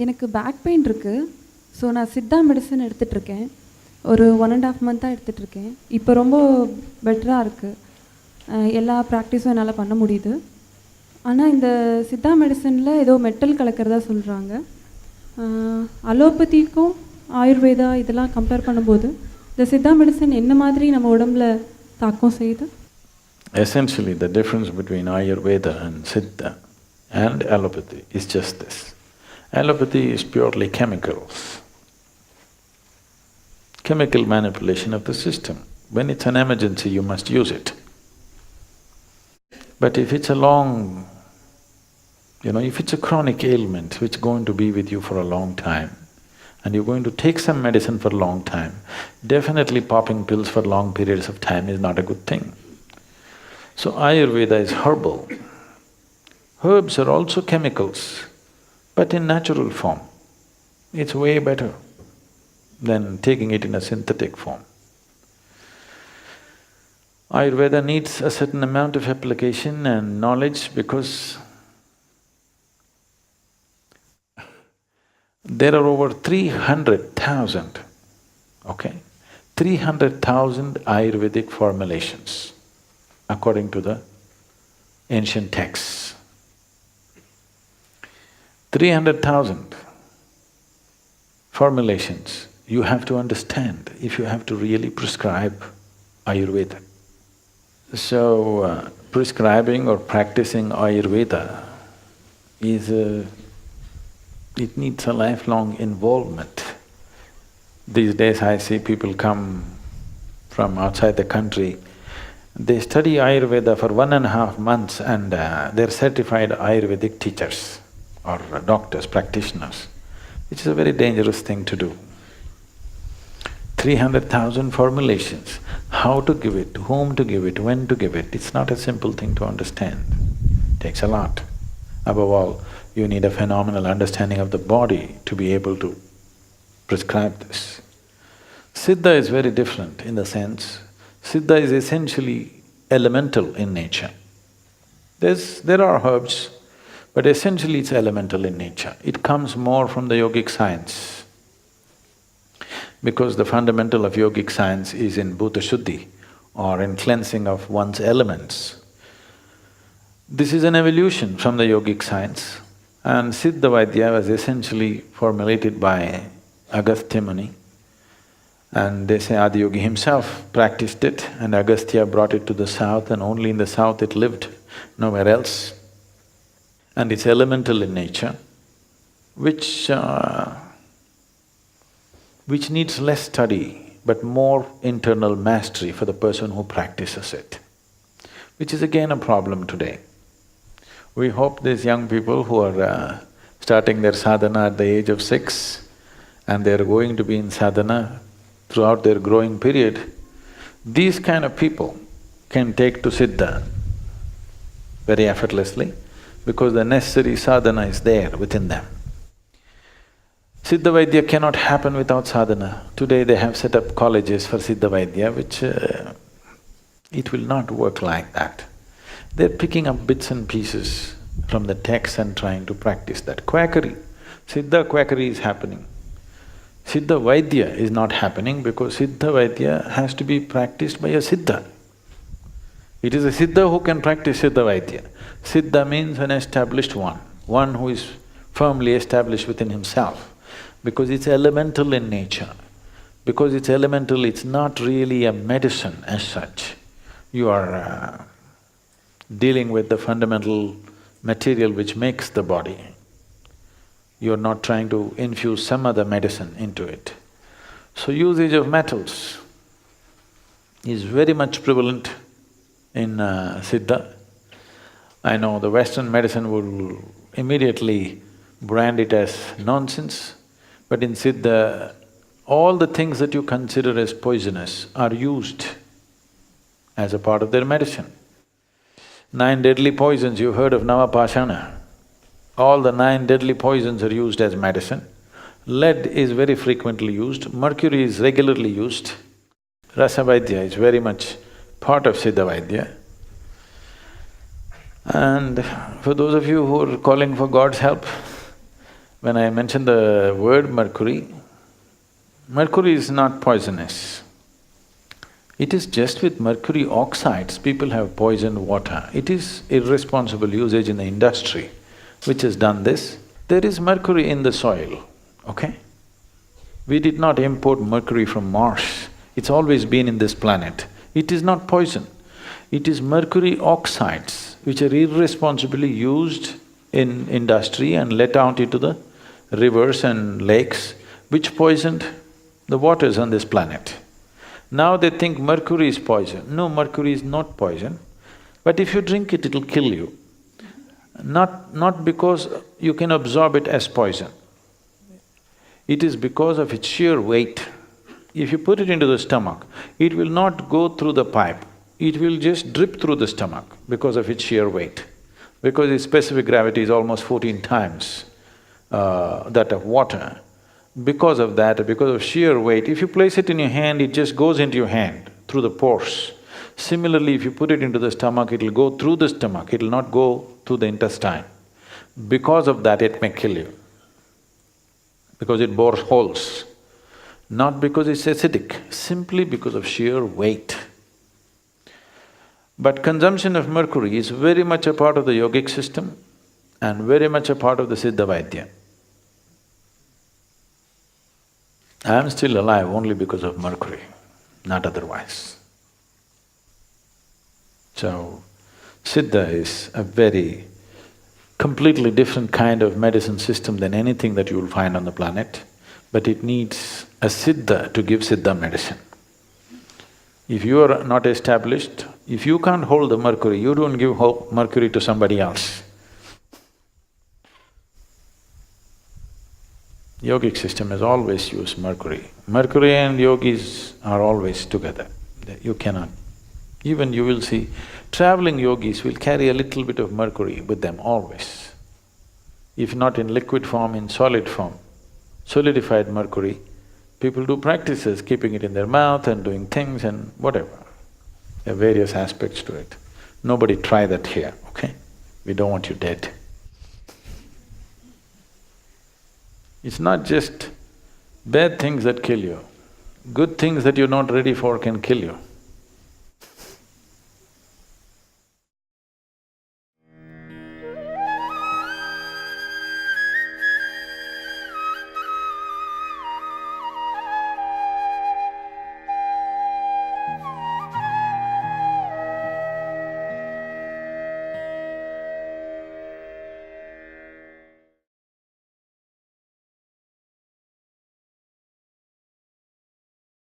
எனக்கு back pain இருக்கு. So நான் சித்தா மெடிசன் எடுத்துட்ருக்கேன். ஒரு 1 1/2 மந்த்தா எடுத்துட்ருக்கேன். இப்போ ரொம்ப பெட்டரா இருக்கு. எல்லா ப்ராக்டிஸும் என்னால் பண்ண முடியுது. ஆனால் இந்த சித்தா மெடிசனில் ஏதோ மெட்டல் கலக்கிறதா சொல்கிறாங்க. அலோபதிக்கும் ஆயுர்வேதா இதெல்லாம் கம்பேர் பண்ணும்போது இந்த சித்தா மெடிசன் என்ன மாதிரி நம்ம உடம்புல தாக்கம் செய்யுது? Essentially, the difference between Ayurveda and Siddha and Allopathy is just this. Allopathy is purely chemicals, chemical manipulation of the system. When it's an emergency, you must use it. But if it's a long… if it's a chronic ailment which is going to be with you for a long time, and you're going to take some medicine for a long time, definitely popping pills for long periods of time is not a good thing. So Ayurveda is herbal. Herbs are also chemicals, but in natural form. It's way better than taking it in a synthetic form. Ayurveda needs a certain amount of application and knowledge because there are over 300,000, okay? 300,000 Ayurvedic formulations according to the ancient texts. 300,000 formulations you have to understand if you have to really prescribe Ayurveda. So, prescribing or practicing Ayurveda is it needs a lifelong involvement. These days I see people come from outside the country, they study Ayurveda for 1.5 months and they're certified Ayurvedic teachers or doctors, practitioners, which is a very dangerous thing to do. 300,000 formulations, how to give it, to whom to give it, when to give it, it's not a simple thing to understand. It takes a lot. Above all, you need a phenomenal understanding of the body to be able to prescribe this. Siddha is very different in the sense, Siddha is essentially elemental in nature. There are herbs, but essentially it's elemental in nature. It comes more from the yogic science, because the fundamental of yogic science is in bhuta shuddhi or in cleansing of one's elements. This is an evolution from the yogic science, and Siddha Vaidya was essentially formulated by Agastya Muni. And they say Adiyogi himself practiced it and Agastya brought it to the south, and only in the south it lived, nowhere else. And it's elemental in nature, which needs less study but more internal mastery for the person who practices it, which is again a problem today. We hope these young people who are starting their sadhana at the age of 6 and they're going to be in sadhana throughout their growing period, these kind of people can take to Siddha very effortlessly because the necessary sadhana is there within them. Siddha Vaidya cannot happen without sadhana. Today they have set up colleges for Siddha Vaidya, which it will not work like that. They're picking up bits and pieces from the text and trying to practice that. Quackery, Siddha quackery is happening. Siddha Vaidya is not happening because Siddha Vaidya has to be practiced by a Siddha. It is a Siddha who can practice Siddha Vaidya. Siddha means an established one who is firmly established within himself, because it's elemental in nature. Because it's elemental, it's not really a medicine as such. You are dealing with the fundamental material which makes the body. You're not trying to infuse some other medicine into it. So usage of metals is very much prevalent in Siddha. I know the Western medicine will immediately brand it as nonsense, but in Siddha, all the things that you consider as poisonous are used as a part of their medicine. 9 deadly poisons, you heard of Navapashana. All the 9 deadly poisons are used as medicine. Lead is very frequently used, mercury is regularly used. Rasa Vaidya is very much part of Siddha Vaidya. And for those of you who are calling for God's help, When I mention the word mercury, mercury is not poisonous. It is just with mercury oxides, people have poisoned water. It is irresponsible usage in the industry which has done this. There is mercury in the soil, okay? We did not import mercury from Mars. It's always been in this planet. It is not poison. It is mercury oxides which are irresponsibly used in industry and let out into the rivers and lakes, which poisoned the waters on this planet. Now they think mercury is poison. No, mercury is not poison, but if you drink it, it'll kill you. Not because you can absorb it as poison. It is because of its sheer weight. If you put it into the stomach, it will not go through the pipe, it will just drip through the stomach because of its sheer weight. Because its specific gravity is almost 14 times that of water. Because of that, because of sheer weight, if you place it in your hand, it just goes into your hand through the pores. Similarly, if you put it into the stomach, it'll go through the stomach, it'll not go through the intestine. Because of that, it may kill you, because it bores holes. Not because it's acidic, simply because of sheer weight. But consumption of mercury is very much a part of the yogic system and very much a part of the Siddha Vaidya. I am still alive only because of mercury, not otherwise. So, Siddha is a very completely different kind of medicine system than anything that you will find on the planet, but it needs a Siddha to give Siddha medicine. If you are not established, if you can't hold the mercury, you don't give mercury to somebody else. Yogic system has always used mercury. Mercury and yogis are always together. You cannot… Even you will see, traveling yogis will carry a little bit of mercury with them always. If not in liquid form, in solid form, solidified mercury, people do practices, keeping it in their mouth and doing things and whatever. There are various aspects to it. Nobody try that here, okay? We don't want you dead. It's not just bad things that kill you, good things that you're not ready for can kill you.